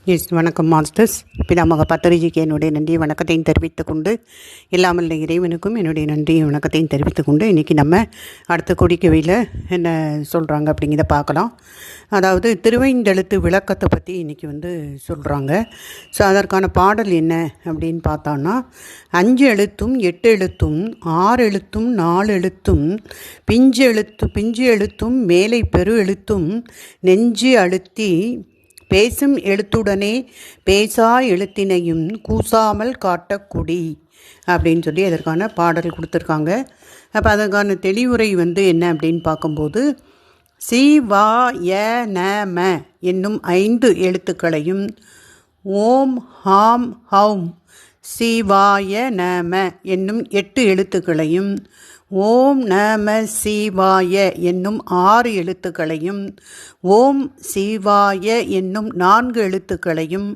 வணக்கம் மாஸ்டர்ஸ். பிதாமக பத்திரிஜிக்கு என்னுடைய நன்றி வணக்கத்தையும் தெரிவித்துக் கொண்டு, இல்லாமல் இறைவனுக்கும் என்னுடைய நன்றி வணக்கத்தையும் தெரிவித்துக் கொண்டு, இன்றைக்கி நம்ம அடுத்த கொடிக்கவியில் என்ன சொல்கிறாங்க அப்படிங்கிறத பார்க்கலாம். அதாவது திருவைந்தெழுத்து விளக்கத்தை பற்றி இன்றைக்கி சொல்கிறாங்க. ஸோ அதற்கான பாடல் என்ன அப்படின்னு பார்த்தோன்னா, 5 எழுத்தும் 8 எழுத்தும் 6 எழுத்தும் 4 எழுத்தும் பிஞ்சு எழுத்தும் மேலை பெரு எழுத்தும் நெஞ்சு அழுத்தி பேசும் எழுத்துடனே பேசா எழுத்தினையும் கூசாமல் காட்டக்குடி அப்படின்னு சொல்லி அதற்கான பாடல் கொடுத்துருக்காங்க. அப்போ அதற்கான தெளிவுரை என்ன அப்படின்னு பார்க்கும்போது, சி வா ய ந ம என்னும் 5 எழுத்துக்களையும் ஓம் ஹாம் ஹௌம் சிவாய நம என்னும் 8 எழுத்துக்களையும் ஓம் நம சிவாய என்னும் 6 எழுத்துக்களையும் ஓம் சிவாய என்னும் 4 எழுத்துக்களையும்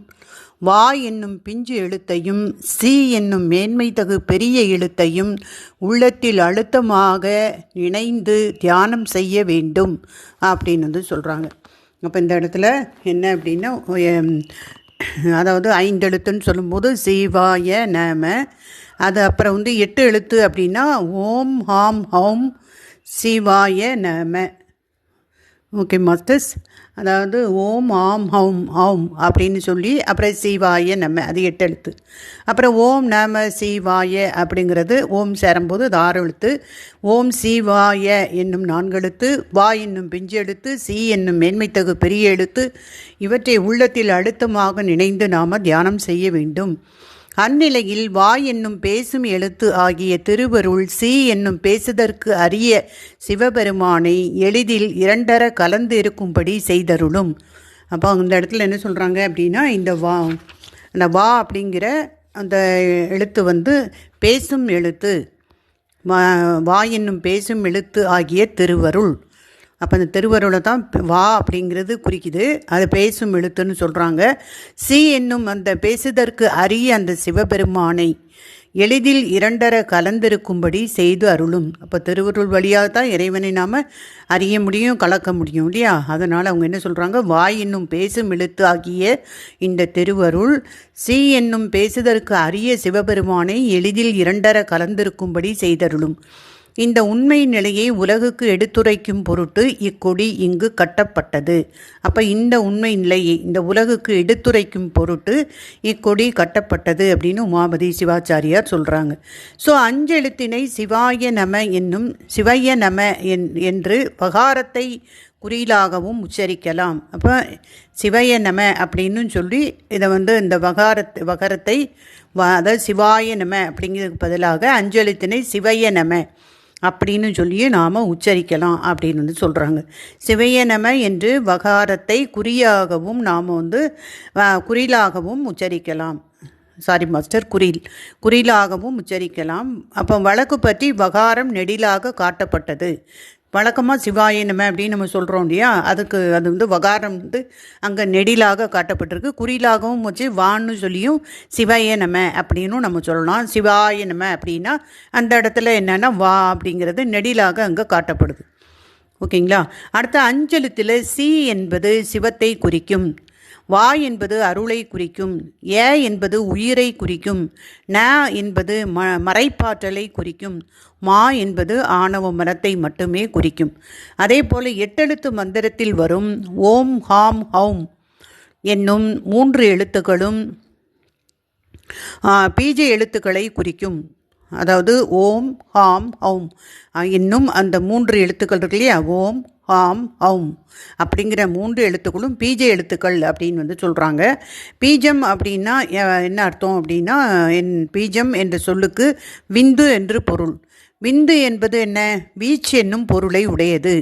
வா என்னும் பிஞ்சு எழுத்தையும் சி என்னும் மேன்மை தகு பெரிய எழுத்தையும் உள்ளத்தில் அழுத்தமாக இணைந்து தியானம் செய்ய வேண்டும் அப்படின்னு சொல்கிறாங்க. அப்போ இந்த இடத்துல என்ன அப்படின்னா, அதாவது 5 எழுத்துன்னு சொல்லும்போது சிவாய நம, அது அப்புறம் 8 எழுத்து அப்படின்னா ஓம் ஹாம் ஹௌம் சிவாய நம. ஓகே மாஸ்டர்ஸ், அதாவது ஓம் ஆம் ஹௌம் ஹௌம் அப்படின்னு சொல்லி அப்புறம் சிவாய நம, அது 8 எழுத்து. அப்புறம் ஓம் நம சிவாய அப்படிங்கிறது ஓம் சேரும்போது அது 6 எழுத்து. ஓம் சிவாய என்னும் 4 எழுத்து, வா என்னும் பிஞ்சு எழுத்து, சி என்னும் மேன்மைத்தகு பெரிய எழுத்து, இவற்றை உள்ளத்தில் அழுத்தமாக நினைந்து நாம் தியானம் செய்ய வேண்டும். அந்நிலையில் வா என்னும் பேசும் எழுத்து ஆகிய திருவருள் சி என்னும் பேசுதற்கு அரிய சிவபெருமானை எளிதில் 2 கலந்து இருக்கும்படி செய்தருளும். அப்போ அந்த இடத்துல என்ன சொல்கிறாங்க அப்படின்னா, இந்த வா அப்படிங்கிற அந்த எழுத்து பேசும் எழுத்து, வா என்னும் பேசும் எழுத்து ஆகிய திருவருள். அப்போ அந்த திருவருளை தான் வா அப்படிங்கிறது குறிக்குது, அது பேசும் எழுத்துன்னு சொல்கிறாங்க. சி என்னும் அந்த பேசுதற்கு அரிய அந்த சிவபெருமானை எளிதில் 2 கலந்திருக்கும்படி செய்து அருளும். அப்போ திருவருள் வழியாக தான் இறைவனை நாம் அறிய முடியும், கலக்க முடியும் இல்லையா? அதனால் அவங்க என்ன சொல்கிறாங்க, வாய் என்னும் பேசும் எழுத்து ஆகிய இந்த திருவருள் சி என்னும் பேசுதற்கு அரிய சிவபெருமானை எளிதில் 2 கலந்திருக்கும்படி செய்தருளும். இந்த உண்மை நிலையை உலகுக்கு எடுத்துரைக்கும் பொருட்டு இக்கொடி இங்கு கட்டப்பட்டது. அப்போ இந்த உண்மை நிலையை இந்த உலகுக்கு எடுத்துரைக்கும் பொருட்டு இக்கொடி கட்டப்பட்டது அப்படின்னு உமாபதி சிவாச்சாரியார் சொல்கிறாங்க. ஸோ 5 எழுத்தினை சிவாய நம என்னும் சிவைய நம என்று வகாரத்தை குறியிலாகவும் உச்சரிக்கலாம். அப்போ சிவைய நம அப்படின்னு சொல்லி இதை இந்த வகாரத்தை அதாவது சிவாய நம அப்படிங்கிறதுக்கு பதிலாக 5 எழுத்தினை சிவைய நம அப்படின்னு சொல்லி நாம் உச்சரிக்கலாம் அப்படின்னு சொல்கிறாங்க. சிவைய நம என்று வகாரத்தை குறியாகவும் நாம் குறிலாகவும் உச்சரிக்கலாம். Sorry master, குறிலாகவும் உச்சரிக்கலாம். அப்போ வழக்கு பற்றி வகாரம் நெடிலாக காட்டப்பட்டது. வழக்கமாக சிவாய நம அப்படின்னு நம்ம சொல்கிறோம் இல்லையா, அதுக்கு அது வகாரம் அங்கே நெடிலாக காட்டப்பட்டிருக்கு. குறிலாகவும் வச்சு வான்னு சொல்லியும் சிவாய நம அப்படின்னும் நம்ம சொல்லலாம். சிவாய நம அப்படின்னா அந்த இடத்துல என்னென்னா வா அப்படிங்கிறது நெடிலாக அங்கே காட்டப்படுது. ஓகேங்களா? அடுத்த 5 எழுத்தில் சி என்பது சிவத்தை குறிக்கும், வா என்பது அருளை குறிக்கும், ஏ என்பது உயிரை குறிக்கும், ந என்பது மறைப்பாற்றலை குறிக்கும், மா என்பது ஆணவ மரத்தை மட்டுமே குறிக்கும். அதே போல் 8 எழுத்து மந்திரத்தில் வரும் ஓம் ஹாம் ஹௌம் என்னும் 3 எழுத்துக்களும் பீஜ எழுத்துக்களை குறிக்கும். அதாவது ஓம் ஹாம் ஹௌம் என்னும் அந்த 3 எழுத்துக்கள் இருக்கு இல்லையா, ஓம் ஹாம் ஹௌம் அப்படிங்கிற 3 எழுத்துக்களும் பீஜ எழுத்துக்கள் அப்படின்னு சொல்கிறாங்க. பீஜம் அப்படின்னா என்ன அர்த்தம் அப்படின்னா, பீஜம் என்ற சொல்லுக்கு விந்து என்று பொருள். விந்து என்பது என்ன, வீச்சு என்னும் பொருளை உடையது.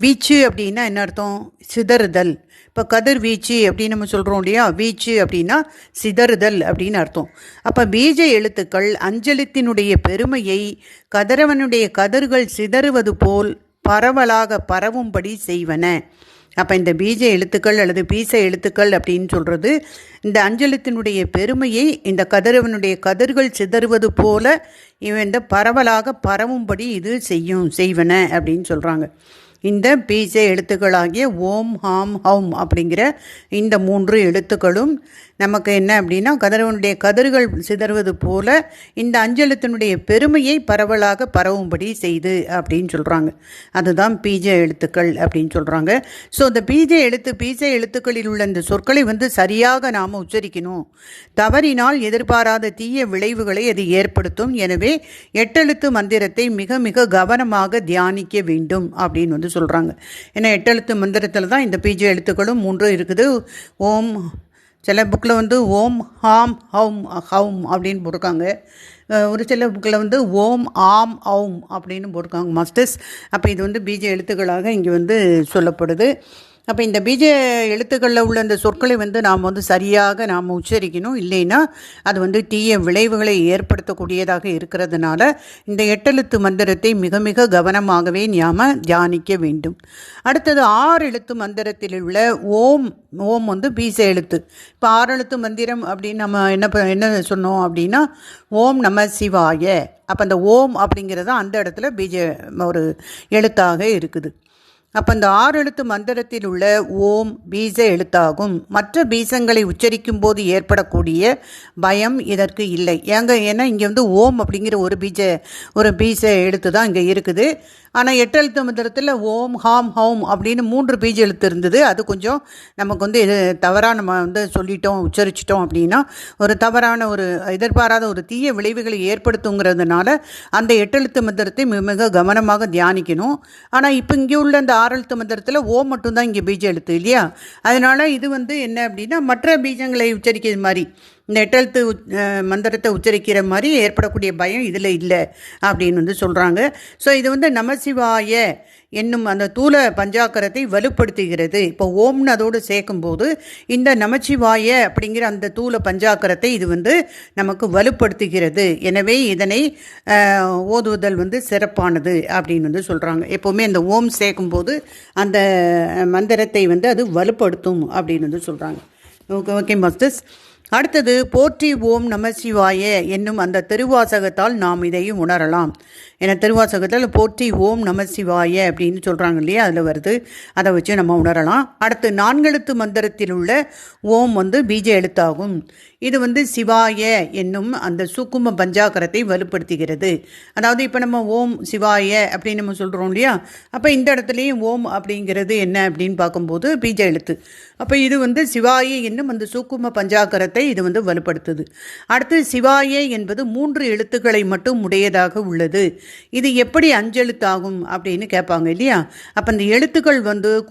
வீச்சு அப்படின்னா என்ன அர்த்தம், சிதறுதல். இப்போ கதிர் வீச்சு அப்படின்னு நம்ம சொல்கிறோம் இல்லையா, வீச்சு அப்படின்னா சிதறுதல் அப்படின்னு அர்த்தம். அப்போ பீஜ எழுத்துக்கள் அஞ்செழுத்தினுடைய பெருமையை கதிரவனுடைய கதிர்கள் சிதறுவது போல் பரவலாக பரவும்படி செய்வன. அப்போ இந்த பீஜ எழுத்துக்கள் அல்லது பீச எழுத்துக்கள் அப்படின்னு சொல்கிறது இந்த 5 எழுத்தினுடைய பெருமையை இந்த கதிரவனுடைய கதிர்கள் சிதறுவது போல இந்த பரவலாக பரவும்படி இது செய்வன அப்படின்னு சொல்கிறாங்க. இந்த பீஜ எழுத்துக்களாகிய ஓம் ஹாம் ஹௌம் அப்படிங்கிற இந்த 3 எழுத்துக்களும் நமக்கு என்ன அப்படின்னா கதிரவனுடைய கதிர்கள் சிதறுவது போல இந்த அஞ்செழுத்தினுடைய பெருமையை பரவலாக பரவும்படி செய்து அப்படின்னு சொல்கிறாங்க. அதுதான் பீஜ எழுத்துக்கள் அப்படின்னு சொல்கிறாங்க. ஸோ இந்த பீஜ எழுத்துக்களில் உள்ள இந்த சொற்களை சரியாக நாம் உச்சரிக்கணும். தவறினால் எதிர்பாராத தீய விளைவுகளை அது ஏற்படுத்தும். எனவே எட்டெழுத்து மந்திரத்தை மிக மிக கவனமாக தியானிக்க வேண்டும் அப்படின்னு சொல்கிறாங்க. ஏன்னா எட்டெழுத்து மந்திரத்தில் தான் இந்த பீஜ எழுத்துக்களும் 3 இருக்குது. ஓம், சில புக்கில் ஓம் ஹாம் ஹௌம் ஹௌம் அப்படின்னு போட்டிருக்காங்க. ஒரு சில புக்கில் ஓம் ஆம் ஔம் அப்படின்னு போட்டிருக்காங்க மாஸ்டர்ஸ். அப்போ இது பீஜ எழுத்துக்களாக இங்கே சொல்லப்படுது. அப்போ இந்த பீஜ எழுத்துக்களில் உள்ள அந்த சொற்களை நாம் சரியாக நாம் உச்சரிக்கணும். இல்லைன்னா அது தீய விளைவுகளை ஏற்படுத்தக்கூடியதாக இருக்கிறதுனால இந்த எட்டெழுத்து மந்திரத்தை மிக மிக கவனமாகவே நாம் தியானிக்க வேண்டும். அடுத்தது 6 எழுத்து மந்திரத்தில் உள்ள ஓம் பீஜ எழுத்து. இப்போ 6 எழுத்து மந்திரம் அப்படின்னு நம்ம என்ன சொன்னோம் அப்படின்னா ஓம் நம சிவாய. அப்போ அந்த ஓம் அப்படிங்கிறது அந்த இடத்துல பீஜ ஒரு எழுத்தாக இருக்குது. அப்போ இந்த 6 எழுத்து மந்திரத்தில் உள்ள ஓம் பீஜ எழுத்தாகும். மற்ற பீஜங்களை உச்சரிக்கும் போது ஏற்படக்கூடிய பயம் இதற்கு இல்லை. ஏன்னா இங்கே ஓம் அப்படிங்கிற ஒரு பீஜ எழுத்து தான் இங்கே இருக்குது. ஆனால் 8 எழுத்து மந்திரத்தில் ஓம் ஹாம் ஹௌம் அப்படின்னு 3 பீஜ எழுத்து இருந்தது. அது கொஞ்சம் நமக்கு இது தவறாக நம்ம சொல்லிட்டோம், உச்சரிச்சிட்டோம் அப்படின்னா ஒரு தவறான ஒரு எதிர்பாராத ஒரு தீய விளைவுகளை ஏற்படுத்துங்கிறதுனால அந்த 8 எழுத்து மந்திரத்தை மிக கவனமாக தியானிக்கணும். ஆனால் இப்போ இங்கே உள்ள அந்த 6 எழுத்து மந்திரத்தில் ஓம் மட்டும்தான் இங்கே பீஜ எழுத்து இல்லையா? அதனால் இது என்ன அப்படின்னா மற்ற பீஜங்களை உச்சரிக்கிறது மாதிரி இந்த 8 எழுத்து மந்திரத்தை உச்சரிக்கிற மாதிரி ஏற்படக்கூடிய பயம் இதில் இல்லை அப்படின்னு சொல்கிறாங்க. ஸோ இது நமசிவாய என்னும் அந்த தூல பஞ்சாக்கரத்தை வலுப்படுத்துகிறது. இப்போ ஓம்னு அதோடு சேர்க்கும்போது இந்த நமச்சிவாய அப்படிங்கிற அந்த தூல பஞ்சாக்கரத்தை இது நமக்கு வலுப்படுத்துகிறது. எனவே இதனை ஓதுவதல் சிறப்பானது அப்படின்னு சொல்கிறாங்க. எப்போவுமே அந்த ஓம் சேர்க்கும்போது அந்த மந்திரத்தை அது வலுப்படுத்தும் அப்படின்னு சொல்கிறாங்க. Okay masters. அடுத்தது போற்றி ஓம் நம சிவாய என்னும் அந்த திருவாசகத்தால் நாம் இதையும் உணரலாம். ஏன்னா திருவாசகத்தில் போற்றி ஓம் நம சிவாய அப்படின்னு சொல்கிறாங்க இல்லையா, அதில் வருது. அதை வச்சு நம்ம உணரலாம். அடுத்து 4 எழுத்து மந்திரத்தில் உள்ள ஓம் பீஜ எழுத்தாகும். இது சிவாய என்னும் அந்த சுக்கும பஞ்சாக்கரத்தை வலுப்படுத்துகிறது. அதாவது இப்போ நம்ம ஓம் சிவாய அப்படின்னு நம்ம சொல்கிறோம் இல்லையா, அப்போ இந்த இடத்துலையும் ஓம் அப்படிங்கிறது என்ன அப்படின்னு பார்க்கும்போது பீஜ எழுத்து. அப்போ இது சிவாய என்னும் அந்த சுக்கும பஞ்சாக்கரத்தை இது வலுப்படுத்துது. அடுத்து சிவாய என்பது 3 எழுத்துக்களை மட்டும் உடையதாக உள்ளது. இது எப்படி அஞ்செழுத்தாகும் அப்படின்னு கேட்பாங்க இல்லையா. அப்போ இந்த எழுத்துக்கள்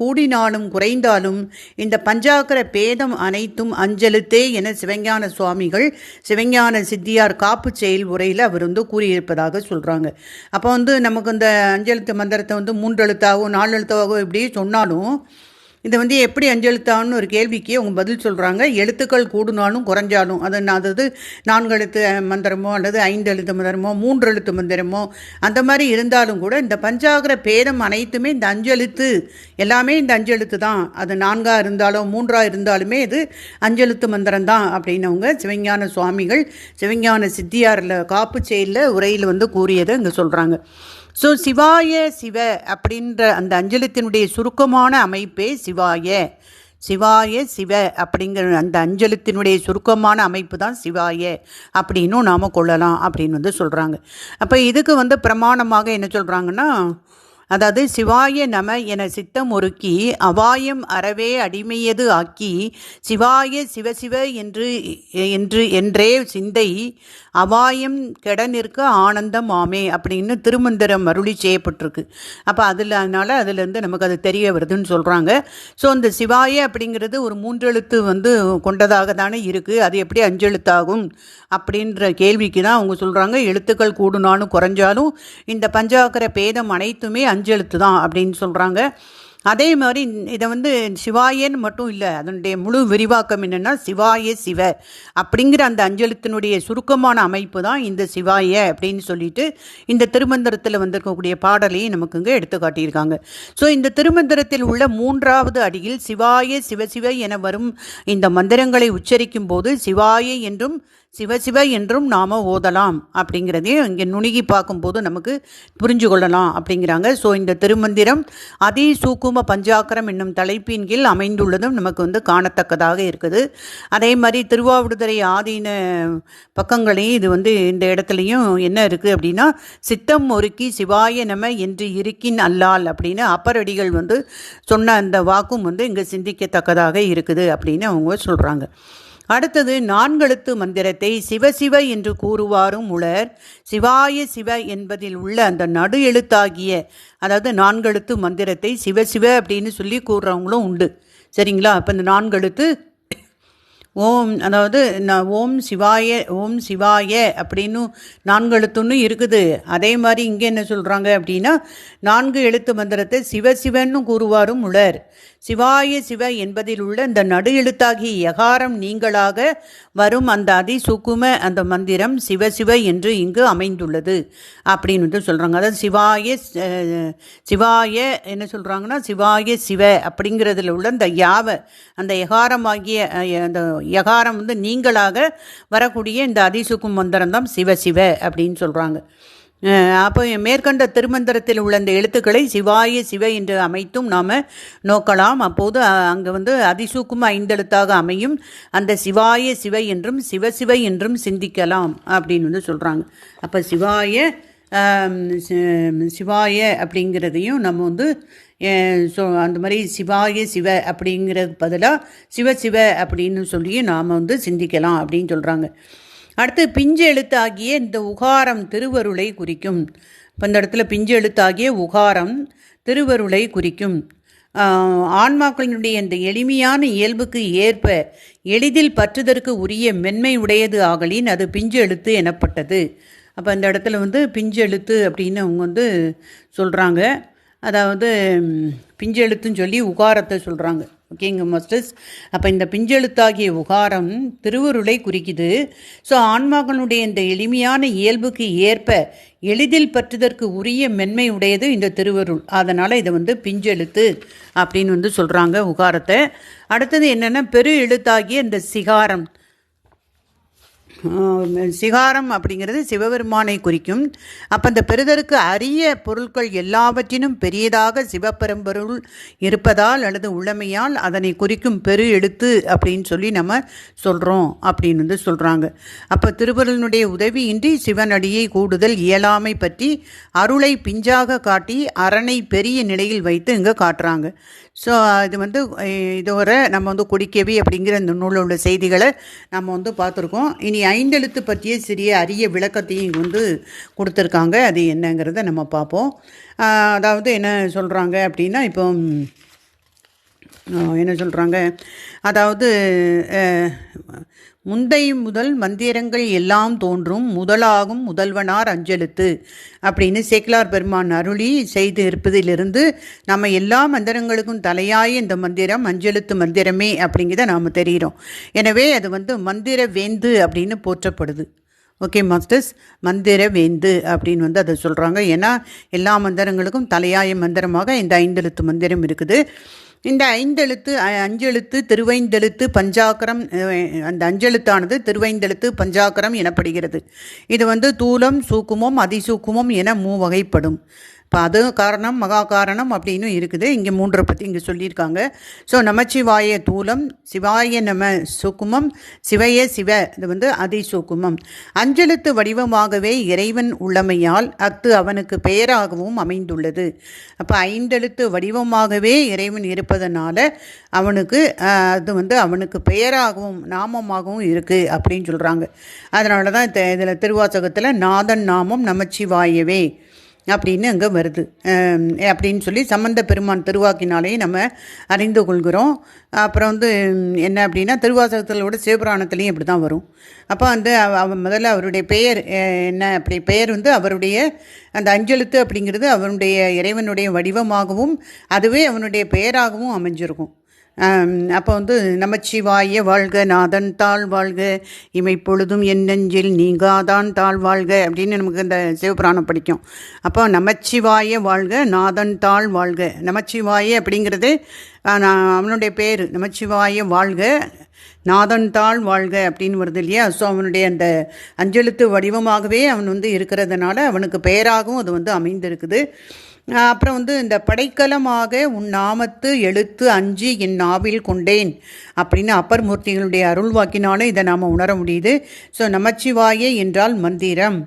கூடினாலும் குறைந்தாலும் இந்த பஞ்சாக்கர பேதம் அனைத்தும் அஞ்செழுத்தே என சிவஞான சுவாமிகள் சிவஞான சித்தியார் காப்பு செயல் உரையில் அவர் கூறியிருப்பதாக சொல்கிறாங்க. அப்போ நமக்கு இந்த அஞ்செழுத்து மந்திரத்தை 3 எழுத்தாகவும் 4 எழுத்தாகவும் இப்படி சொன்னாலும் இது எப்படி அஞ்செழுத்தான்னு ஒரு கேள்விக்கு அவங்க பதில் சொல்கிறாங்க. எழுத்துக்கள் கூடுனாலும் குறைஞ்சாலும் அதாவது 4 எழுத்து மந்திரமோ அல்லது 5 எழுத்து மந்திரமோ 3 எழுத்து மந்திரமோ அந்த மாதிரி இருந்தாலும் கூட இந்த பஞ்சாகர பேதம் அனைத்துமே இந்த அஞ்செழுத்து எல்லாமே இந்த அஞ்செழுத்து தான். அது 4ஆக இருந்தாலும் 3ஆக இருந்தாலுமே இது அஞ்செழுத்து மந்திரம் தான் அப்படின்னவங்க சிவஞான சுவாமிகள் சிவஞான சித்தியாரில் காப்பு செயலில் உரையில் கூறியதை இங்கே சொல்கிறாங்க. ஸோ சிவாய சிவ அப்படின்ற அந்த அஞ்செழுத்தினுடைய சுருக்கமான அமைப்பே சிவாய. சிவாய சிவ அப்படிங்கிற அந்த அஞ்செழுத்தினுடைய சுருக்கமான அமைப்பு தான் சிவாய அப்படின்னும் நாம் கொள்ளலாம் அப்படின்னு சொல்கிறாங்க. அப்போ இதுக்கு பிரமாணமாக என்ன சொல்கிறாங்கன்னா, அதாவது சிவாய நம என சித்தம் ஒருக்கி அவாயம் அறவே அடிமையது ஆக்கி சிவாய சிவசிவ என்றே சிந்தை அவாயம் கெட நிற்க ஆனந்தம் ஆமே அப்படின்னு திருமந்திரம் அருளி செய்யப்பட்டிருக்கு. அப்போ அதுலேருந்து நமக்கு அது தெரிய வருதுன்னு சொல்கிறாங்க. ஸோ அந்த சிவாய அப்படிங்கிறது ஒரு 3 எழுத்து கொண்டதாக தானே இருக்குது. அது எப்படி அஞ்செழுத்தாகும் அப்படின்ற கேள்விக்கு தான் அவங்க சொல்கிறாங்க, எழுத்துக்கள் கூடுனாலும் குறைஞ்சாலும் இந்த பஞ்சாக்கர பேதம் அனைத்துமே அஞ்செழுத்து தான் அப்படின்னு சொல்கிறாங்க. அதே மாதிரி இதை சிவாயன்னு மட்டும் இல்லை, அதனுடைய முழு விரிவாக்கம் என்னென்னா சிவாய சிவ அப்படிங்கிற அந்த அஞ்செழுத்தினுடைய சுருக்கமான அமைப்பு தான் இந்த சிவாய அப்படின்னு சொல்லிட்டு இந்த திருமந்திரத்தில் வந்திருக்கக்கூடிய பாடலையும் நமக்கு இங்கே எடுத்து காட்டியிருக்காங்க. ஸோ இந்த திருமந்திரத்தில் உள்ள 3வது அடியில் சிவாய சிவசிவ என வரும் இந்த மந்திரங்களை உச்சரிக்கும் போது சிவாய என்றும் சிவசிவ என்றும் நாம் ஓதலாம் அப்படிங்கிறதையும் இங்கே நுணுகி பார்க்கும்போது நமக்கு புரிஞ்சு கொள்ளலாம் அப்படிங்கிறாங்க. ஸோ இந்த திருமந்திரம் அதி சூக்கும பஞ்சாக்கரம் என்னும் தலைப்பின் கீழ் அமைந்துள்ளதும் நமக்கு காணத்தக்கதாக இருக்குது. அதே மாதிரி திருவாவடுதுறை ஆதீன பக்கங்களையும் இது இந்த இடத்துலையும் என்ன இருக்குது அப்படின்னா, சித்தம் ஒருக்கி சிவாய நம என்று இருக்கின் அல்லால் அப்படின்னு அப்பரடிகள் சொன்ன அந்த வாக்கும் இங்கே சிந்திக்கத்தக்கதாக இருக்குது அப்படின்னு அவங்க சொல்கிறாங்க. அடுத்தது 4 எழுத்து மந்திரத்தை சிவசிவ என்று கூறுவாரும் உளர். சிவாய சிவ என்பதில் உள்ள அந்த நடு எழுத்தாகிய, அதாவது 4 எழுத்து மந்திரத்தை சிவசிவ அப்படின்னு சொல்லி கூறுறவங்களும் உண்டு. சரிங்களா? அப்போ இந்த 4 எழுத்து ஓம், அதாவது ஓம் சிவாய அப்படின்னு 4 எழுத்துன்னு இருக்குது. அதே மாதிரி இங்கே என்ன சொல்கிறாங்க அப்படின்னா, 4 எழுத்து மந்திரத்தை சிவசிவன்னு கூறுவாரும் உளர். சிவாய சிவ என்பதில் உள்ள இந்த நடு எழுத்தாகிய யகாரம் நீங்களாக வரும் அந்த அதிசூக்கும அந்த மந்திரம் சிவசிவ என்று இங்கு அமைந்துள்ளது அப்படின்னு சொல்கிறாங்க. அதாவது சிவாய என்ன சொல்கிறாங்கன்னா, சிவாய சிவ அப்படிங்கிறதுல உள்ள இந்த அந்த யகாரமாகிய அந்த யகாரம் நீங்களாக வரக்கூடிய இந்த அதிசூக்கும் மந்திரம் தான் சிவசிவ அப்படின்னு சொல்கிறாங்க. அப்போ மேற்கண்ட திருமந்திரத்தில் உள்ள இந்த எழுத்துக்களை சிவாய சிவ என்று அமைத்தும் நாம் நோக்கலாம். அப்போது அங்கே அதிசூக்கும் 5 எழுத்தாக அமையும் அந்த சிவாய சிவ என்றும் சிவசிவ என்றும் சிந்திக்கலாம் அப்படின்னு சொல்கிறாங்க. அப்போ சிவாய அப்படிங்கிறதையும் நம்ம அந்த மாதிரி சிவாய சிவ அப்படிங்கிறதுக்கு பதிலாக சிவசிவ அப்படின்னு சொல்லி நாம் சிந்திக்கலாம் அப்படின்னு சொல்கிறாங்க. அடுத்து பிஞ்சு எழுத்தாகிய இந்த உகாரம் திருவருளை குறிக்கும். இப்போ இந்த இடத்துல பிஞ்சு எழுத்தாகிய உகாரம் திருவருளை குறிக்கும். ஆன்மாக்களினுடைய இந்த எளிமையான இயல்புக்கு ஏற்ப எளிதில் பற்றுதற்கு உரிய மென்மை உடையது ஆகலின் அது பிஞ்சு எழுத்து எனப்பட்டது. அப்போ இந்த இடத்துல பிஞ்சு எழுத்து அப்படின்னு அவங்க சொல்கிறாங்க. அதாவது பிஞ்சு எழுத்துன்னு சொல்லி உகாரத்தை சொல்கிறாங்க. ஓகேங்க மாஸ்டர்ஸ். அப்போ இந்த பிஞ்செழுத்தாகிய உகாரம் திருவருளை குறிக்குது. ஸோ ஆன்மாக்களுடைய இந்த எளிமையான இயல்புக்கு ஏற்ப எளிதில் பற்றுதற்கு உரிய மென்மை உடையது இந்த திருவருள். அதனால் இதை பிஞ்செழுத்து அப்படின்னு சொல்கிறாங்க உகாரத்தை. அடுத்தது என்னென்னா, பெரு எழுத்தாகிய இந்த சிகாரம். சிகாரம் அப்படிங்கிறது சிவபெருமானை குறிக்கும். அப்போ அந்த பெறுதற்கு அரிய பொருட்கள் எல்லாவற்றினும் பெரியதாக சிவபெரும்பொருள் இருப்பதால் அல்லது உள்ளமையால் அதனை குறிக்கும் பெரு எழுத்து அப்படின்னு சொல்லி நம்ம சொல்கிறோம் அப்படின்னு சொல்கிறாங்க. அப்போ திருவருளினுடைய உதவியின்றி சிவனடியை கூடுதல் இயலாமை பற்றி அருளை பிஞ்சாக காட்டி அரணை பெரிய நிலையில் வைத்து இங்கே காட்டுறாங்க. ஸோ இது இதுவரை நம்ம கொடிக்கவி அப்படிங்கிற இந்த நூலில் உள்ள செய்திகளை நம்ம பார்த்துருக்கோம். இனி 5 எழுத்து பற்றிய சிறிய அரிய விளக்கத்தையும் கொடுத்துருக்காங்க. அது என்னங்கிறத நம்ம பார்ப்போம். அதாவது என்ன சொல்கிறாங்க அப்படின்னா, இப்போ என்ன சொல்கிறாங்க, அதாவது முந்தை முதல் மந்திரங்கள் எல்லாம் தோன்றும் முதலாகும் முதல்வனார் அஞ்செழுத்து அப்படின்னு சேக்கிலார் பெருமான் அருளி செய்து இருப்பதிலிருந்து நம்ம எல்லா மந்திரங்களுக்கும் தலையாய இந்த மந்திரம் அஞ்செழுத்து மந்திரமே அப்படிங்கிறத நாம் தெரிகிறோம். எனவே அது மந்திர வேந்து அப்படின்னு போற்றப்படுது. ஓகே மாஸ்டர்ஸ், மந்திர வேந்து அப்படின்னு அதை சொல்கிறாங்க. ஏன்னா எல்லா மந்திரங்களுக்கும் தலையாய மந்திரமாக இந்த 5 எழுத்து மந்திரம் இருக்குது. இந்த 5 எழுத்து 5 எழுத்து திருவைந்தெழுத்து பஞ்சாக்கரம். அந்த 5 எழுத்தானது திருவைந்தெழுத்து பஞ்சாக்கரம் எனப்படுகிறது. இது தூலம் சூக்குமம் அதிசூக்குமம் என 3 வகைப்படும். இப்போ அது காரணம் மகா காரணம் அப்படின்னு இருக்குது. இங்கே 3 பற்றி இங்கே சொல்லியிருக்காங்க. ஸோ நமச்சிவாய தூலம், சிவாய நம சூக்குமம், சிவய சிவ இது அதிசூக்குமம். 5 எழுத்து வடிவமாகவே இறைவன் உள்ளமையால் அத்து அவனுக்கு பெயராகவும் அமைந்துள்ளது. அப்போ 5 எழுத்து வடிவமாகவே இறைவன் இருப்பதனால அவனுக்கு அது அவனுக்கு பெயராகவும் நாமமாகவும் இருக்குது அப்படின்னு சொல்கிறாங்க. அதனால தான் இதில் திருவாசகத்தில் நாதன் நாமம் நமச்சிவாயவே அப்படின்னு அங்கே வருது அப்படின்னு சொல்லி சம்பந்த பெருமான் திருவாக்கினாலே நம்ம அறிந்து கொள்கிறோம். அப்புறம் என்ன அப்படின்னா, திருவாசகத்திலோட சிவபுராணத்துலேயும் இப்படி தான் வரும். அப்போ முதல்ல அவருடைய பெயர் என்ன, அப்படி பெயர் அவருடைய அந்த 5 எழுத்து அப்படிங்கிறது அவனுடைய இறைவனுடைய வடிவமாகவும் அதுவே அவனுடைய பெயராகவும் அமைஞ்சிருக்கும். அப்போ நமச்சிவாய வாழ்க நாதன் தாழ் வாழ்க இமைப்பொழுதும் என் நெஞ்சில் நீங்காதான் தாழ் வாழ்க அப்படின்னு நமக்கு இந்த சிவபுராணம் படிக்கும். அப்போ நமச்சிவாய வாழ்க நாதன் தாழ் வாழ்க. நமச்சிவாய அப்படிங்கிறது அவனுடைய பேர் நமச்சிவாய வாழ்க. நாதன் தாள் வாழ்க அப்படின்னு வருது இல்லையா. ஸோ அவனுடைய அந்த அஞ்செழுத்து வடிவமாகவே அவன் வந்து இருக்கிறதுனால அவனுக்கு பெயராகவும் அது வந்து அமைந்திருக்குது. அப்புறம் வந்து இந்த படைக்கலமாக உன் நாமத்து எழுத்து அஞ்சு என் நாவில் கொண்டேன் அப்படின்னு அப்பர் மூர்த்திகளுடைய அருள் வாக்கினாலும் இதை நாம் உணர முடியுது. ஸோ நமச்சிவாய என்றால் மந்திரம்,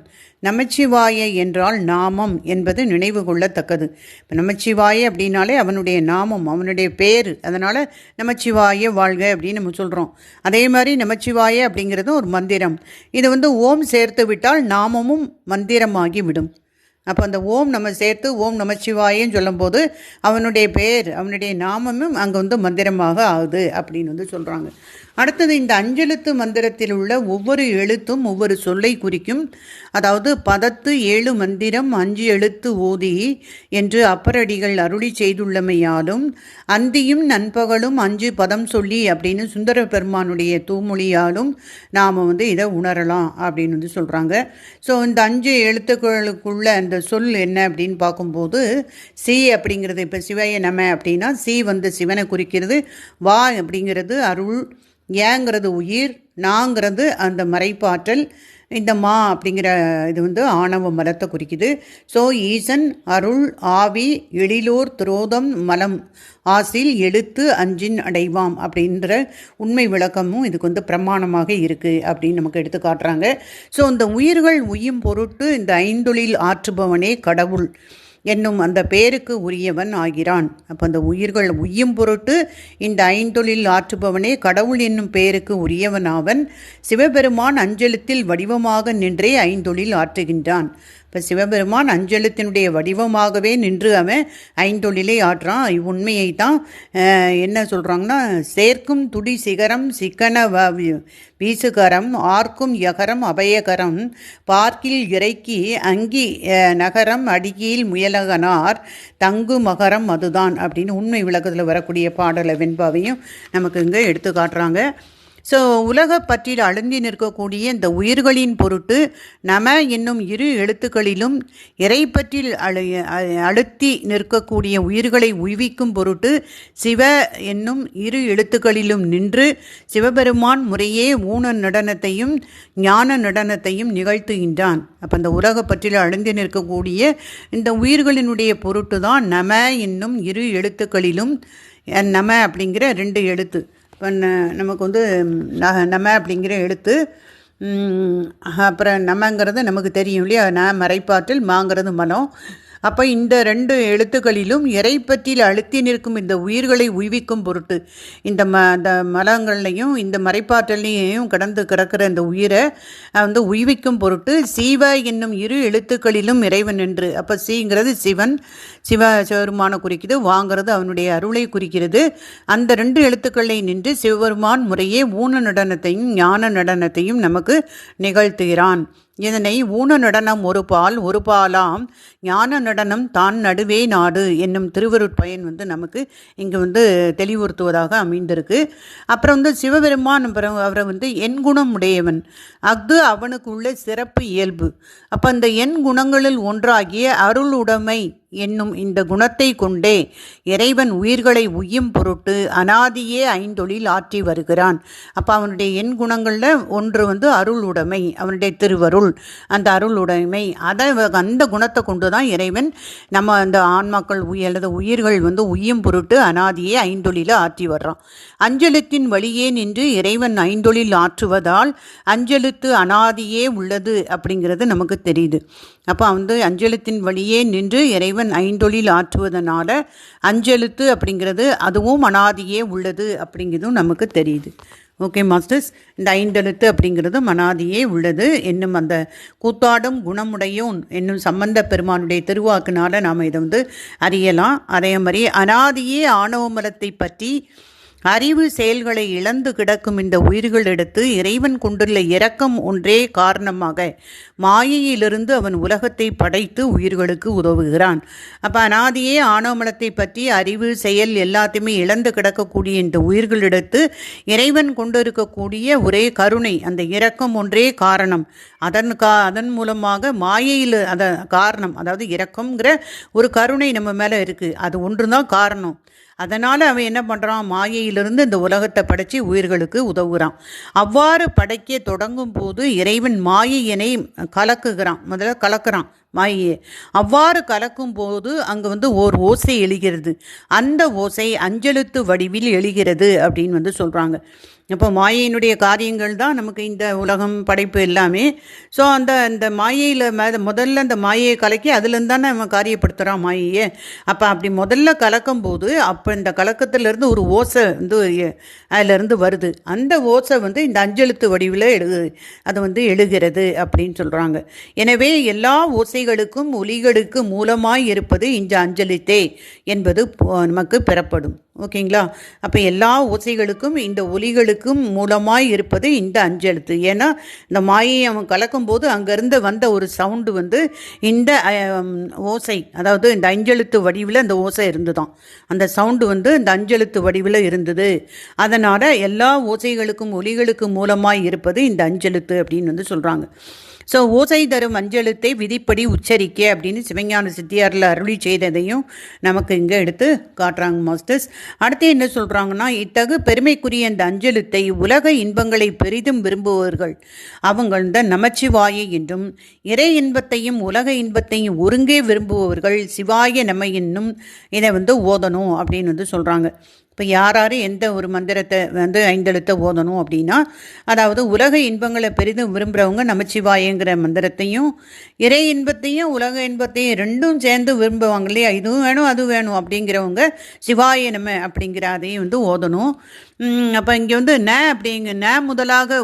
நமச்சிவாய என்றால் நாமம் என்பது நினைவு கொள்ளத்தக்கது. இப்போ நமச்சிவாய அப்படின்னாலே அவனுடைய நாமம், அவனுடைய பேர், அதனால் நமச்சிவாய வாழ்க அப்படின்னு நம்ம சொல்கிறோம். அதே மாதிரி நமச்சிவாய அப்படிங்கிறது ஒரு மந்திரம். இது வந்து ஓம் சேர்த்து விட்டால் நாமமும் மந்திரமாகி விடும். அப்போ அந்த ஓம் நம்ம சேர்த்து ஓம் நமச்சிவாயன்னு சொல்லும்போது அவனுடைய பேர், அவனுடைய நாமமும் அங்கே வந்து மந்திரமாக ஆகுது அப்படின்னு வந்து சொல்கிறாங்க. அடுத்தது இந்த அஞ்செழுத்து மந்திரத்தில் உள்ள ஒவ்வொரு எழுத்தும் ஒவ்வொரு சொல்லை குறிக்கும். அதாவது பதத்து 7 மந்திரம் 5 எழுத்து ஓதி என்று அப்பரடிகள் அருளி செய்துள்ளமையாலும் அந்தியும் நண்பகலும் 5 பதம் சொல்லி அப்படின்னு சுந்தர பெருமானுடைய தூமொழியாலும் நாம் வந்து இதை உணரலாம் அப்படின்னு வந்து சொல்கிறாங்க. ஸோ இந்த 5 எழுத்துக்களுக்குள்ள அந்த சொல் என்ன அப்படின்னு பார்க்கும்போது சி அப்படிங்கிறது, இப்போ சிவாய நம அப்படின்னா சி வந்து சிவனை குறிக்கிறது, வா அப்படிங்கிறது அருள், ஏங்கிறது உயிர், நாங்கிறது அந்த மறைப்பாற்றல், இந்த மா அப்படிங்கிற இது வந்து ஆணவ மலத்தை குறிக்குது. ஸோ ஈசன் அருள் ஆவி எழிலோர் துரோதம் மலம் ஆசில் எழுத்து அஞ்சின் அடைவாம் அப்படின்ற உண்மை விளக்கமும் இதுக்கு வந்து பிரமாணமாக இருக்குது அப்படின்னு நமக்கு எடுத்து காட்டுறாங்க. ஸோ இந்த உயிர்கள் உய்யும் பொருட்டு இந்த ஐந்தொழில் ஆற்றுபவனே கடவுள் என்னும் அந்த பேருக்கு உரியவன் ஆகிறான். அப்போ அந்த உயிர்கள் உய்யும் பொருட்டு இந்த ஐந்தொழில் ஆற்றுபவனே கடவுள் என்னும் பெயருக்கு உரியவனாவன். சிவபெருமான் அஞ்செழுத்தில் வடிவமாக நின்றே ஐந்தொழில் ஆற்றுகின்றான். இப்போ சிவபெருமான் அஞ்செழுத்தினுடைய வடிவமாகவே நின்று அவன் ஐந்தொழிலை ஆற்றான். இவ்வுண்மையை தான் என்ன சொல்கிறாங்கன்னா, சேர்க்கும் துடி சிகரம் சிக்கன வீசுகரம் ஆர்க்கும் யகரம் அபயகரம் பார்க்கில் இறைக்கி அங்கி நகரம் அடிக்கீழ் முயலகனார் தங்கு மகரம் அதுதான் அப்படின்னு உண்மை விளக்கத்தில் வரக்கூடிய பாடலை வெண்பாவையும் நமக்கு இங்கே எடுத்து காட்டுறாங்க. ஸோ உலக பற்றில் அழுந்தி நிற்கக்கூடிய இந்த உயிர்களின் பொருட்டு நம என்னும் 2 எழுத்துக்களிலும் இறைப்பற்றில் அழுத்தி நிற்கக்கூடிய உயிர்களை உய்விக்கும் பொருட்டு சிவ என்னும் 2 எழுத்துக்களிலும் நின்று சிவபெருமான் முறையே ஊன நடனத்தையும் ஞான நடனத்தையும் நிகழ்த்துகின்றான். அப்போ அந்த உலக பற்றில் அழுந்தி நிற்கக்கூடிய இந்த உயிர்களினுடைய பொருட்டு தான் நம என்னும் 2 எழுத்துக்களிலும், நம அப்படிங்கிற 2 எழுத்து, இப்போ நமக்கு வந்து நம அப்படிங்கிற எழுத்து, அப்புறம் நமங்கிறது நமக்கு தெரியும் இல்லையா, மறைப்பாற்றில் மாங்கிறது மனம். அப்போ இந்த 2 எழுத்துக்களிலும் இறைப்பற்றில் அழுத்தி நிற்கும் இந்த உயிர்களை உய்விக்கும் பொருட்டு இந்த மலங்கள்லையும் இந்த மறைப்பாற்றலையும் கடந்து கிடக்கிற இந்த உயிரை வந்து உய்விக்கும் பொருட்டு சீவ என்னும் 2 எழுத்துக்களிலும் இறைவன் என்று. அப்போ சீங்கிறது சிவன், சிவபெருமானை குறிக்கிறது, வாங்கிறது அவனுடைய அருளை குறிக்கிறது. அந்த 2 எழுத்துக்களை நின்று சிவபெருமான் முறையே ஊன நடனத்தையும் ஞான நடனத்தையும் நமக்கு நிகழ்த்துகிறான். இதனை ஊன நடனம் ஒரு பால் ஒரு பாலாம் ஞான நடனம் தான் நடுவே நாடு என்னும் திருவருட்பயன் வந்து நமக்கு இங்கே வந்து தெளிவுறுத்துவதாக அமைந்திருக்கு. அப்புறம் வந்து சிவபெருமான் அவரை வந்து எண் குணம் உடையவன், அஃது அவனுக்கு உள்ள சிறப்பு இயல்பு. அப்போ அந்த எண் குணங்களில் ஒன்றாகிய அருளுடைமை என்னும் இந்த குணத்தை கொண்டே இறைவன் உயிர்களை உய்யும் பொருட்டு அனாதியே ஐந்தொழில் ஆற்றி வருகிறான். அப்போ அவனுடைய எண் குணங்களில் ஒன்று வந்து அருள் உடைமை, அவனுடைய திருவருள், அந்த அருள் உடைமை, அந்த குணத்தை கொண்டு தான் இறைவன் நம்ம அந்த ஆன்மாக்கள் அல்லது உயிர்கள் வந்து உய்யும் பொருட்டு அனாதியே ஐந்தொழிலை ஆற்றி வர்றான். அஞ்செழுத்தின் வழியே நின்று இறைவன் ஐந்தொழில் ஆற்றுவதால் அஞ்செழுத்து அனாதியே உள்ளது அப்படிங்கிறது நமக்கு தெரியுது. அப்போ வந்து அஞ்செழுத்தின் வழியே நின்று இறைவன் ஐந்தொழில் ஆற்றுவதனால அஞ்செழுத்து அப்படிங்கிறது அதுவும் அனாதியே உள்ளது அப்படிங்கிறதும் நமக்கு தெரியுது. ஓகே மாஸ்டர்ஸ், இந்த ஐந்தெழுத்து அப்படிங்கிறது மனாதியே உள்ளது என்னும் அந்த கூத்தாடும் குணமுடையோன் என்னும் சம்பந்த பெருமானுடைய திருவாக்குனால நாம் இதை வந்து அறியலாம். அதே மாதிரி அனாதியே ஆணவ மலத்தை பற்றி அறிவு செயல்களை இழந்து கிடக்கும் இந்த உயிர்களிடத்து இறைவன் கொண்டுள்ள இரக்கம் ஒன்றே காரணமாக மாயையிலிருந்து அவன் உலகத்தை படைத்து உயிர்களுக்கு உதவுகிறான். அப்போ அனாதியே ஆணவமலத்தை பற்றி அறிவு செயல் எல்லாத்தையுமே இழந்து கிடக்கக்கூடிய இந்த உயிர்களிடத்து இறைவன் கொண்டிருக்கக்கூடிய ஒரே கருணை, அந்த இரக்கம் ஒன்றே காரணம். அதன் மூலமாக மாயையில் காரணம், அதாவது இரக்கம்ங்கிற ஒரு கருணை நம்ம மேலே இருக்குது, அது ஒன்று தான் காரணம். அதனால் அவன் என்ன பண்ணுறான், மாயையிலிருந்து இந்த உலகத்தை படைச்சி உயிர்களுக்கு உதவுகிறான். அவ்வாறு படைக்க தொடங்கும் போது இறைவன் மாயையினை கலக்குகிறான், முதல்ல கலக்கிறான் மாயையை. அவ்வாறு கலக்கும் போது அங்கே ஓர் ஓசை எழுகிறது. அந்த ஓசை அஞ்செழுத்து வடிவில் எழுகிறது அப்படின்னு சொல்கிறாங்க. இப்போ மாயையினுடைய காரியங்கள் தான் நமக்கு இந்த உலகம் படைப்பு எல்லாமே. ஸோ அந்த மாயையில் முதல்ல அந்த மாயையை கலக்கி அதுலேருந்து தானே நம்ம காரியப்படுத்துகிறான் மாயையை. அப்போ அப்படி முதல்ல கலக்கும் போது அப்போ இந்த கலக்கத்திலேருந்து ஒரு ஓசை அதிலேருந்து வருது. அந்த ஓசை இந்த அஞ்செழுத்து வடிவில் அது எழுகிறது அப்படின்னு சொல்கிறாங்க. எனவே எல்லா ஓசைகளுக்கும் ஒலிகளுக்கு மூலமாய் இருப்பது இந்த அஞ்செழுத்தே என்பது நமக்கு பெறப்படும். ஓகேங்களா? அப்போ எல்லா ஓசைகளுக்கும் இந்த ஒலிகளுக்கும் மூலமாய் இருப்பது இந்த அஞ்செழுத்து. ஏன்னா இந்த மாயை அவன் கலக்கும்போது அங்கேருந்து வந்த ஒரு சவுண்டு இந்த ஓசை, அதாவது இந்த அஞ்செழுத்து வடிவில் அந்த ஓசை இருந்துதான். அந்த சவுண்டு இந்த அஞ்செழுத்து வடிவில் இருந்தது. அதனால் எல்லா ஓசைகளுக்கும் ஒலிகளுக்கும் மூலமாய் இருப்பது இந்த அஞ்செழுத்து அப்படின்னு சொல்கிறாங்க. ஸோ ஓசை தரும் அஞ்செழுத்தை விதிப்படி உச்சரிக்க அப்படின்னு சிவஞான சித்தியாரில் அருளி செய்ததையும் நமக்கு இங்கே எடுத்து காட்டுறாங்க மாஸ்டர்ஸ். அடுத்து என்ன சொல்கிறாங்கன்னா, இத்தகு பெருமைக்குரிய இந்த அஞ்செழுத்தை உலக இன்பங்களை பெரிதும் விரும்புபவர்கள் அவங்க நமச்சிவாய என்றும், இறை இன்பத்தையும் உலக இன்பத்தையும் ஒருங்கே விரும்புபவர்கள் சிவாய நம என்னும் இதை ஓதணும் அப்படின்னு சொல்கிறாங்க. இப்போ யார் எந்த ஒரு மந்திரத்தை 5 எழுத்தை ஓதணும் அப்படின்னா, அதாவது உலக இன்பங்களை பெரிதும் விரும்புகிறவங்க நமச்சிவாயங்கிற மந்திரத்தையும், இறை இன்பத்தையும் உலக இன்பத்தையும் ரெண்டும் சேர்ந்து விரும்புவாங்க இல்லையா, இதுவும் வேணும் அதுவும் வேணும் அப்படிங்கிறவங்க சிவாய நம அப்படிங்கிற அதையும் ஓதணும். அப்போ இங்கே ந முதலாக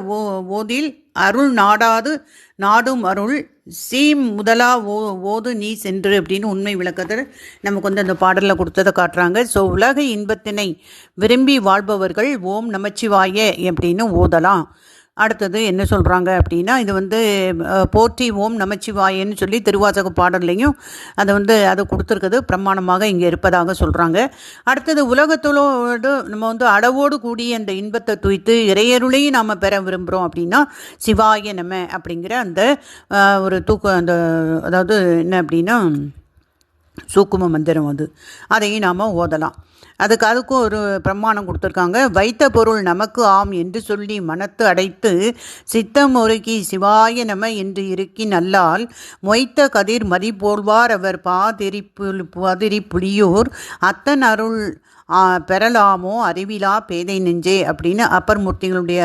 ஓதில் அருள் நாடாது நாடும் அருள் சீம் முதலா ஓது நீ சென்று அப்படின்னு உண்மை விளக்கத்தை நமக்கு அந்த பாடலில் கொடுத்ததை காட்டுறாங்க. ஸோ உலக இன்பத்தினை விரும்பி வாழ்பவர்கள் ஓம் நமச்சிவாய அப்படின்னு ஓதலாம். அடுத்தது என்ன சொல்கிறாங்க அப்படின்னா, இது போற்றி ஓம் நமச்சிவாயன்னு சொல்லி திருவாசக பாடல்லையும் அதை கொடுத்துருக்குது பிரமாணமாக இங்கே இருப்பதாக சொல்கிறாங்க. அடுத்தது உலகத்தோடு நம்ம அளவோடு கூடிய அந்த இன்பத்தை துய்த்து இறையருளையும் நாம் பெற விரும்புகிறோம் அப்படின்னா சிவாய நம அப்படிங்கிற அந்த ஒரு அதாவது என்ன அப்படின்னா சூக்கும மந்திரம் அதையும் நாம் ஓதலாம். அதுக்கும் ஒரு பிரமாணம் கொடுத்துருக்காங்க. வைத்த பொருள் நமக்கு ஆம் என்று சொல்லி மனத்து அடைத்து சித்தம் ஒருக்கி சிவாய நம என்று இருக்கி நல்லால் மொய்த்த கதிர் மதி போல்வார் அவர் பாதிரி புலியூர் அத்தன் அருள் பெறலாமோ அறிவிலா பேதை நெஞ்சே அப்படின்னு அப்பர் மூர்த்திகளுடைய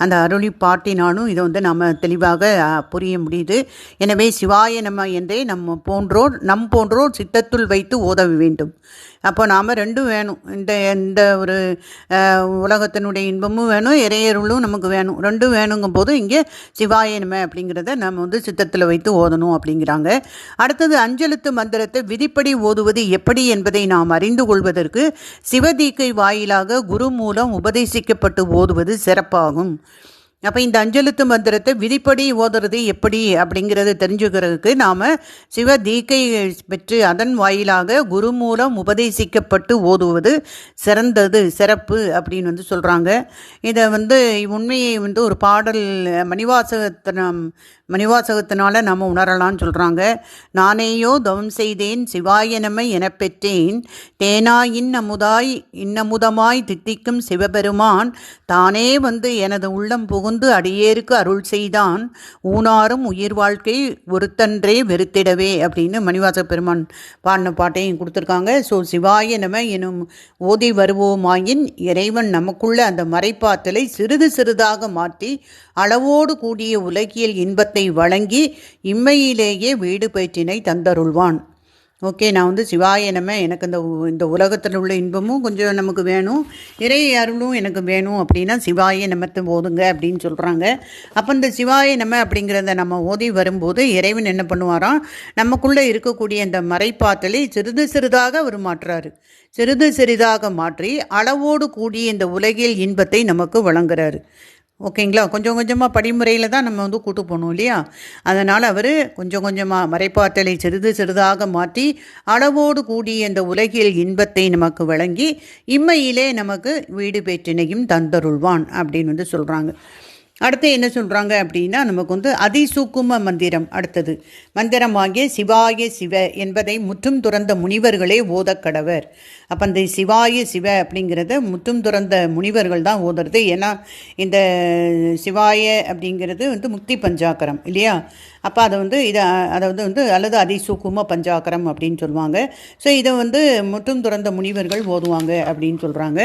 அந்த அருளி பாட்டினாலும் இதை நாம் தெளிவாக புரிய முடியுது. எனவே சிவாய நம என்றே நம் போன்றோர் சித்தத்துள் வைத்து ஓத வேண்டும். அப்போ நாம் ரெண்டும் வேணும். இந்த ஒரு உலகத்தினுடைய இன்பமும் வேணும், இறையருளும் நமக்கு வேணும். ரெண்டும் வேணுங்கும் போது இங்கே சிவாய நம அப்படிங்கிறத நம்ம சித்தத்தில் வைத்து ஓதணும் அப்படிங்கிறாங்க. அடுத்தது அஞ்செழுத்து மந்திரத்தை விதிப்படி ஓதுவது எப்படி என்பதை நாம் அறிந்து கொள்வதற்கு சிவதீக்கை வாயிலாக குரு மூலம் உபதேசிக்கப்பட்டு ஓதுவது சிறப்பாகும். அப்போ இந்த அஞ்செழுத்து மந்திரத்தை விதிப்படி ஓதுறது எப்படி அப்படிங்கிறத தெரிஞ்சுக்கிறதுக்கு நாம் சிவ தீக்கை பெற்று அதன் வாயிலாக குரு மூலம் உபதேசிக்கப்பட்டு ஓதுவது சிறப்பு அப்படின்னு சொல்கிறாங்க. இதை உண்மையை ஒரு பாடல் மணிவாசகத்தினால நாம் உணரலான்னு சொல்கிறாங்க. நானேயோ தவம் செய்தேன் சிவாய நம எனப் பெற்றேன் தேனாயின் இன்னமுதமாய் தித்திக்கும் சிவபெருமான் தானே எனது உள்ளம் புகுந்து அடியேருக்கு அருள் செய்தான் ஊனாரும் உயிர் வாழ்க்கை ஒருத்தன்றே வெறுத்திடவே அப்படின்னு மணிவாசக பெருமான் பாடின பாட்டையும் கொடுத்துருக்காங்க. ஸோ சிவாய நம எனும் ஓதி வருவோமாயின் இறைவன் நமக்குள்ள அந்த மறைப்பாற்றலை சிறிது சிறிதாக மாற்றி அளவோடு கூடிய உலகியல் இன்பத்தை வழங்கி இம்மையிலேயே வீடு பேற்றினை தந்தருள்வான். ஓகே, நான் சிவாய நம எனக்கு இந்த உலகத்தில் உள்ள இன்பமும் கொஞ்சம் நமக்கு வேணும், இறை அருளும் எனக்கு வேணும் அப்படின்னா சிவாய நமத்தை ஓதுங்க அப்படின்னு சொல்கிறாங்க. அப்போ இந்த சிவாய நம அப்படிங்கிறத நம்ம ஓதி வரும்போது இறைவன் என்ன பண்ணுவாராம், நமக்குள்ளே இருக்கக்கூடிய இந்த மறைப்பாற்றலை சிறிது சிறிதாக அவர் மாற்றுறாரு. சிறிது சிறிதாக மாற்றி அளவோடு கூடிய இந்த உலகில் இன்பத்தை நமக்கு வழங்குறாரு. ஓகேங்களா? கொஞ்சம் கொஞ்சமாக படிமுறையில் தான் நம்ம கூட்டு போகணும் இல்லையா? அதனால் அவர் கொஞ்சம் கொஞ்சமாக மறைப்பாற்றலை சிறிது சிறிதாக மாற்றி அளவோடு கூடிய இந்த உலகில் இன்பத்தை நமக்கு வழங்கி இம்மையிலே நமக்கு வீடு பேற்றினையும் தந்தருள்வான் அப்படின்னு சொல்கிறாங்க. அடுத்து என்ன சொல்கிறாங்க அப்படின்னா, நமக்கு வந்து அதிசூக்கும மந்திரம். அடுத்தது மந்திரமாகிய சிவாய சிவ என்பதை முற்றும் துறந்த முனிவர்களே ஓதக்கடவர். அப்போ அந்த சிவாய சிவ அப்படிங்கிறத முற்றும் துறந்த முனிவர்கள் தான் ஓதுறது. ஏன்னா இந்த சிவாய அப்படிங்கிறது வந்து முக்தி பஞ்சாக்கரம் இல்லையா? அப்போ அதை அல்லது அதிசூக்கும பஞ்சாக்கரம் அப்படின்னு சொல்லுவாங்க. ஸோ இதை வந்து முற்றும் துறந்த முனிவர்கள் ஓதுவாங்க அப்படின்னு சொல்கிறாங்க.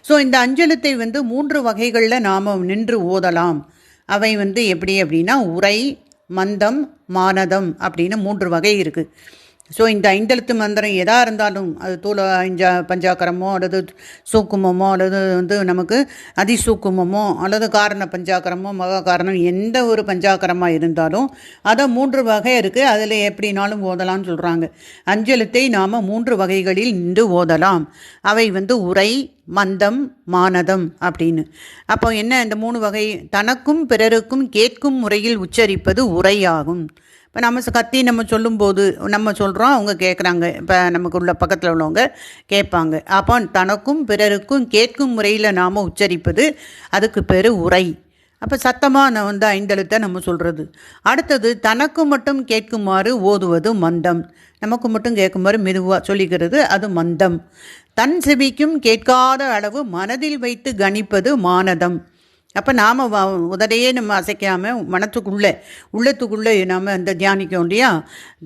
ஸோ இந்த அஞ்சலத்தை வந்து 3 வகைகளில் நாம் நின்று ஓதலாம். அவை வந்து எப்படி அப்படின்னா, உரை, மந்தம், மானதம் அப்படின்னு 3 வகை இருக்குது. ஸோ இந்த ஐந்தெழுத்து மந்திரம் எதாக இருந்தாலும், அது தூள பஞ்சாக்கரமோ அல்லது சூக்குமமோ அல்லது வந்து நமக்கு அதிசூக்குமமோ அல்லது காரண பஞ்சாக்கரமோ மகா காரணம், எந்த ஒரு பஞ்சாக்கரமாக இருந்தாலும் அதை 3 வகை இருக்குது. அதில் எப்படினாலும் ஓதலாம்னு சொல்கிறாங்க. அஞ்செழுத்தை நாம் 3 வகைகளில் நின்று ஓதலாம். அவை வந்து உரை, மந்தம், மானதம் அப்படின்னு. அப்போ என்ன, இந்த 3 வகை தனக்கும் பிறருக்கும் கேட்கும் முறையில் உச்சரிப்பது உரையாகும். இப்போ நம்ம சொல்லும்போது நம்ம சொல்கிறோம், அவங்க கேட்குறாங்க. இப்போ நமக்கு உள்ள பக்கத்தில் உள்ளவங்க கேட்பாங்க. அப்போ தனக்கும் பிறருக்கும் கேட்கும் முறையில் நாம் உச்சரிப்பது அதுக்கு பேர் உரை. அப்போ சத்தமாக வந்து ஐந்தெழுத்தை நம்ம சொல்கிறது. அடுத்தது தனக்கு மட்டும் கேட்குமாறு ஓதுவது மந்தம். நமக்கு மட்டும் கேட்குமாறு மெதுவாக சொல்லிக்கிறது அது மந்தம். தன் செவிக்கும் கேட்காத அளவு மனதில் வைத்து கணிப்பது மானதம். அப்போ நாம் உதடையே நம்ம அசைக்காமல் உள்ளத்துக்குள்ளே நாம் அந்த தியானிக்கோம் இல்லையா?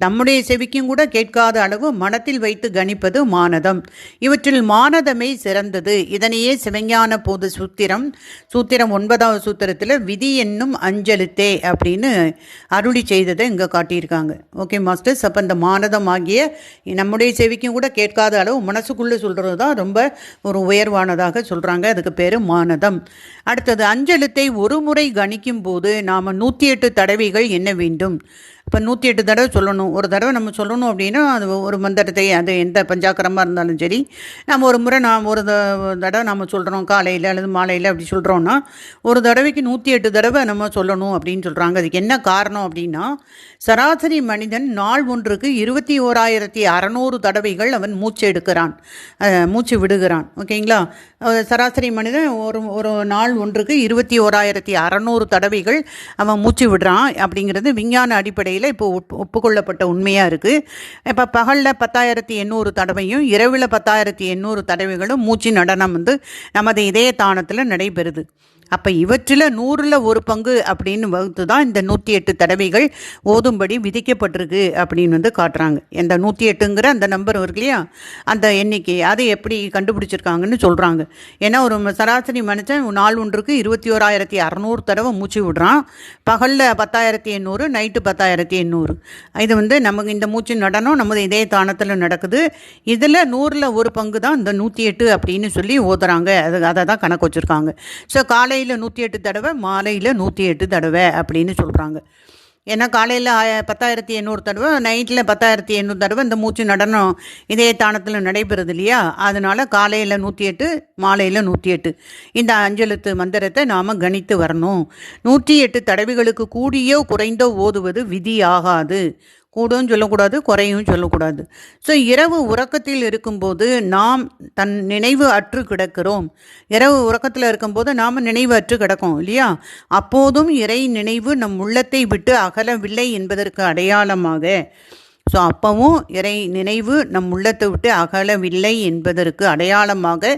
நம்முடைய செவிக்கும் கூட கேட்காத அளவு மனத்தில் வைத்து கணிப்பது மானதம். இவற்றில் மானதமே சிறந்தது. இதனையே சிவஞான போது சூத்திரம் 9வது சூத்திரத்தில் விதி என்னும் அஞ்செழுத்தே அப்படின்னு அருளி செய்ததை இங்கே காட்டியிருக்காங்க. Okay masters. அப்போ இந்த மானதம் ஆகிய நம்முடைய செவிக்கும் கூட கேட்காத அளவு மனசுக்குள்ளே சொல்கிறது தான் ரொம்ப ஒரு உயர்வானதாக சொல்கிறாங்க. அதுக்கு பேர் மானதம். அடுத்தது அஞ்செழுத்தை ஒரு முறை கணிக்கும் போது நாம் 108 தடவைகள் எண்ண வேண்டும். இப்போ 108 தடவை சொல்லணும். ஒரு தடவை நம்ம சொல்லணும் அப்படின்னா அது ஒரு மந்திரத்தை, அது எந்த பஞ்சாக்கரமாக இருந்தாலும் சரி, நம்ம ஒரு முறை ஒரு தடவை நம்ம சொல்கிறோம், காலையில் அல்லது மாலையில் அப்படி சொல்கிறோன்னா ஒரு தடவைக்கு 108 தடவை நம்ம சொல்லணும் அப்படின்னு சொல்கிறாங்க. அதுக்கு என்ன காரணம் அப்படின்னா, சராசரி மனிதன் நாள் ஒன்றுக்கு 21,600 தடவைகள் அவன் மூச்சு விடுகிறான். ஓகேங்களா? சராசரி மனிதன் ஒரு நாள் ஒன்றுக்கு 21,600 தடவைகள் அவன் மூச்சு விடுறான். அப்படிங்கிறது விஞ்ஞான அடிப்படையில் இப்போ ஒப்புக்கொள்ளப்பட்ட உண்மையாக இருக்குது. இப்போ பகலில் 10,800 தடவையும் இரவில் 10,800 தடவைகளும் மூச்சு நடனம் வந்து நமது இதய தானத்தில் நடைபெறுது. அப்போ இவற்றில் 100ல் 1 பங்கு அப்படின்னு வகுத்து தான் இந்த 108 தடவைகள் ஓதும்படி விதிக்கப்பட்டிருக்கு அப்படின்னு வந்து காட்டுறாங்க. இந்த 108ங்கிற அந்த நம்பர் இருக்கு இல்லையா, அந்த எண்ணிக்கை அதை எப்படி கண்டுபிடிச்சிருக்காங்கன்னு சொல்கிறாங்க. ஏன்னா ஒரு சராசரி மனுஷன் நாள் ஒன்றுக்கு 21,600 தடவை மூச்சு விடுறான். பகலில் 10,800, நைட்டு 10,800. இது வந்து நமக்கு இந்த மூச்சு நடனம் நமது இதய தானத்தில் நடக்குது. இதில் 100ல் 1 பங்கு தான் இந்த 108 அப்படின்னு சொல்லி ஓதுறாங்க. அதை தான் கணக்கு வச்சுருக்காங்க. ஸோ காலையில் 108 தடவை, மாலையில் 108 தடவை அப்படின்னு சொல்கிறாங்க. ஏன்னா காலையில் 10,800 தடவை, நைட்டில் 10,800 தடவை இந்த மூச்சு நடனம் இதய தானத்தில் நடைபெறுது இல்லையா? அதனால் காலையில் 108, மாலையில் 108 இந்த அஞ்செழுத்து மந்திரத்தை நாம் கணித்து வரணும். 108 தடவைகளுக்கு கூடியோ குறைந்தோ ஓதுவது விதி ஆகாது. கூடும் சொல்லக்கூடாது, குறையும் சொல்லக்கூடாது. ஸோ இரவு உறக்கத்தில் இருக்கும்போது நாம் தன் நினைவு அற்று கிடக்கிறோம். இரவு உறக்கத்தில் இருக்கும்போது நாம் நினைவு அற்று கிடக்கும் இல்லையா? அப்போதும் இறை நினைவு நம் உள்ளத்தை விட்டு அகலவில்லை என்பதற்கு அடையாளமாக, ஸோ அப்பவும் இறை நினைவு நம் உள்ளத்தை விட்டு அகலவில்லை என்பதற்கு அடையாளமாக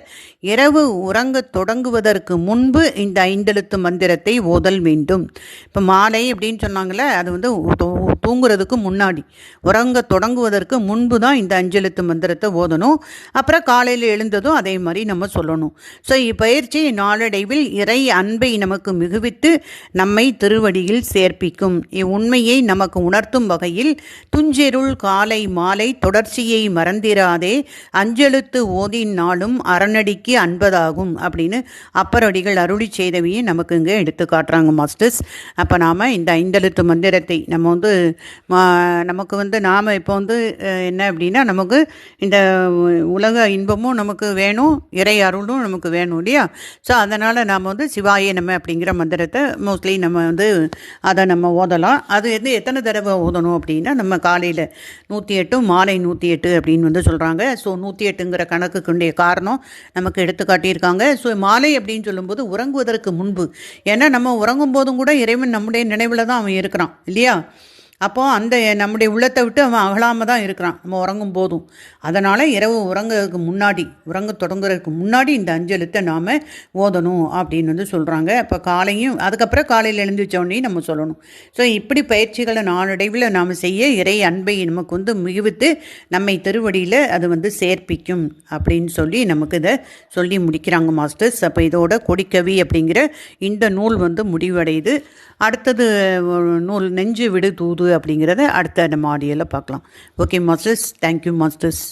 இரவு உறங்க தொடங்குவதற்கு முன்பு இந்த ஐந்தெழுத்து மந்திரத்தை ஓதல் வேண்டும். இப்போ மாலை அப்படின்னு சொன்னாங்களே, அது வந்து தூங்குறதுக்கு முன்னாடி, உறங்க தொடங்குவதற்கு முன்பு தான் இந்த அஞ்செழுத்து மந்திரத்தை ஓதணும். அப்புறம் காலையில் எழுந்ததும் அதே மாதிரி நம்ம சொல்லணும். ஸோ இப்பயிற்சி நாளடைவில் இறை அன்பை நமக்கு மிகுவித்து நம்மை திருவடியில் சேர்ப்பிக்கும். இவ்வுண்மையை நமக்கு உணர்த்தும் வகையில் துஞ்சிருள் காலை மாலை தொடர்ச்சியை மறந்திராதே, அஞ்செழுத்து ஓதின் நாளும் அறநடிக்கு அன்பதாகும் அப்படின்னு அப்பரடிகள் அருளி செய்தவையை நமக்கு இங்கே எடுத்து காட்டுறாங்க மாஸ்டர்ஸ். அப்போ நாம் இந்த ஐந்தெழுத்து மந்திரத்தை நமக்கு வந்து நாம் இப்போ வந்து என்ன அப்படின்னா, நமக்கு இந்த உலக இன்பமும் நமக்கு வேணும், இறை அருளும் நமக்கு வேணும் இல்லையா? ஸோ அதனால் நாம் வந்து சிவாய நம்ம அப்படிங்கிற மந்திரத்தை மோஸ்ட்லி நம்ம வந்து அதை நம்ம ஓதலாம். அது வந்து எத்தனை தடவை ஓதணும் அப்படின்னா, நம்ம காலையில் 108 மாலை 108 அப்படின்னு வந்து சொல்கிறாங்க. ஸோ 108ங்கிற கணக்குக்குடைய காரணம் நமக்கு எடுத்து காட்டியிருக்காங்க. ஸோ மாலை அப்படின்னு சொல்லும்போது உறங்குவதற்கு முன்பு, ஏன்னா நம்ம உறங்கும் போதும் கூட இறைவன் நம்முடைய நினைவில் தான் அவன் இருக்கிறான் இல்லையா? அப்போது அந்த நம்முடைய உள்ளத்தை விட்டு அவன் அகலாமல் தான் இருக்கிறான் நம்ம உறங்கும் போதும். அதனால் இரவு உறங்குறதுக்கு முன்னாடி, உறங்க தொடங்குறதுக்கு முன்னாடி இந்த 5 எழுத்தை நாம் ஓதணும் அப்படின்னு வந்து சொல்கிறாங்க. அப்போ காலையும் அதுக்கப்புறம் காலையில் எழுந்திரிச்சோடனே நம்ம சொல்லணும். ஸோ இப்படி பயிற்சிகளை நாளடைவில் நாம் செய்ய இறை அன்பை நமக்கு வந்து மிகுவித்து நம்மை திருவடியில் அது வந்து சேர்ப்பிக்கும் அப்படின்னு சொல்லி நமக்கு இதை சொல்லி முடிக்கிறாங்க மாஸ்டர்ஸ். அப்போ இதோட கொடிக்கவி அப்படிங்கிற இந்த நூல் வந்து முடிவடையுது. அடுத்தது நூல் நெஞ்சு விடு தூது அப்படிங்கிறத அடுத்த நம்ம ஆடியோவில் பார்க்கலாம். Okay masters, thank you masters.